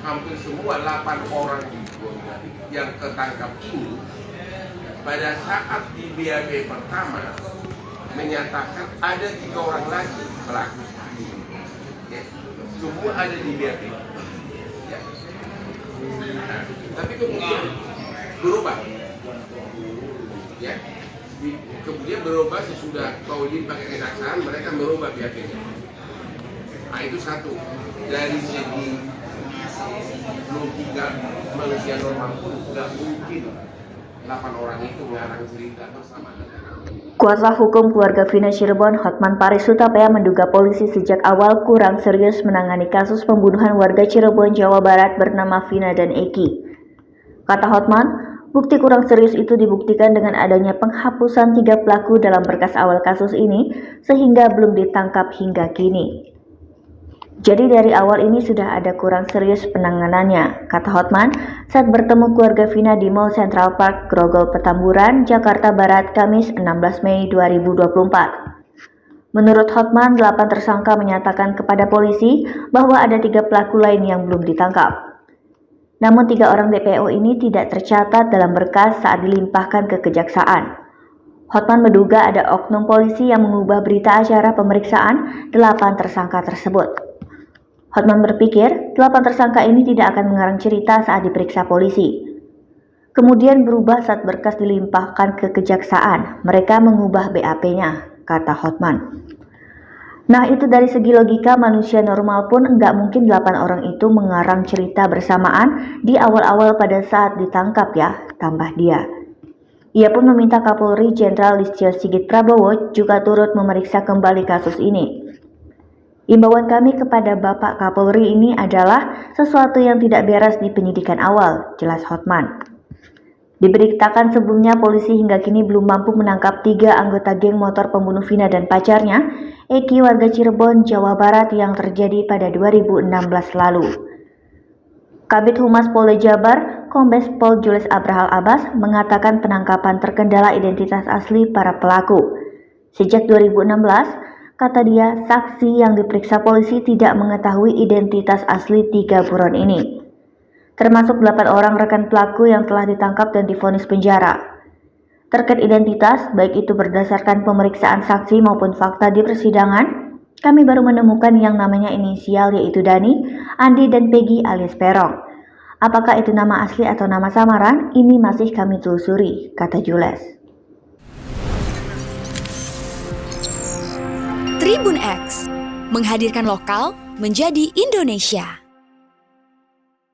hampir semua 8 orang yang ketangkap ini pada saat di BAP pertama menyatakan ada 3 orang lagi pelaku. Ya. Semua ada di BAP. Ya. Nah, tapi kemudian berubah. Ya. Kemudian berubah sesudah Paulin pakai kejaksaan, mereka merubah BAP-nya. Nah, itu satu. Dari segi logika manusia normal pun nggak mungkin 8 orang itu mengarang cerita bersama. Kuasa hukum keluarga Vina Cirebon, Hotman Paris Hutapea, menduga polisi sejak awal kurang serius menangani kasus pembunuhan warga Cirebon, Jawa Barat bernama Vina dan Eki. Kata Hotman, bukti kurang serius itu dibuktikan dengan adanya penghapusan 3 pelaku dalam berkas awal kasus ini sehingga belum ditangkap hingga kini. Jadi dari awal ini sudah ada kurang serius penanganannya, kata Hotman saat bertemu keluarga Vina di Mall Central Park, Grogol, Petamburan, Jakarta Barat, Kamis 16 Mei 2024. Menurut Hotman, 8 tersangka menyatakan kepada polisi bahwa ada 3 pelaku lain yang belum ditangkap. Namun 3 orang DPO ini tidak tercatat dalam berkas saat dilimpahkan ke kejaksaan. Hotman menduga ada oknum polisi yang mengubah berita acara pemeriksaan 8 tersangka tersebut. Hotman berpikir 8 tersangka ini tidak akan mengarang cerita saat diperiksa polisi. Kemudian berubah saat berkas dilimpahkan ke kejaksaan. Mereka mengubah BAP-nya, kata Hotman. Nah, itu dari segi logika manusia normal pun nggak mungkin 8 orang itu mengarang cerita bersamaan di awal-awal pada saat ditangkap ya, tambah dia. Ia pun meminta Kapolri Jenderal Listio Sigit Prabowo juga turut memeriksa kembali kasus ini. Imbauan kami kepada Bapak Kapolri ini adalah sesuatu yang tidak beres di penyidikan awal, jelas Hotman. Diberitakan sebelumnya polisi hingga kini belum mampu menangkap 3 anggota geng motor pembunuh Vina dan pacarnya, Eki warga Cirebon, Jawa Barat yang terjadi pada 2016 lalu. Kabid Humas Polda Jabar, Kombes Pol Julius Abrahal Abbas mengatakan penangkapan terkendala identitas asli para pelaku. Sejak 2016, kata dia, saksi yang diperiksa polisi tidak mengetahui identitas asli 3 buron ini, termasuk 8 orang rekan pelaku yang telah ditangkap dan divonis penjara. Terkait identitas, baik itu berdasarkan pemeriksaan saksi maupun fakta di persidangan, kami baru menemukan yang namanya inisial yaitu Dani, Andi, dan Peggy alias Perong. Apakah itu nama asli atau nama samaran? Ini masih kami telusuri, kata Jules. Tribun X menghadirkan lokal menjadi Indonesia.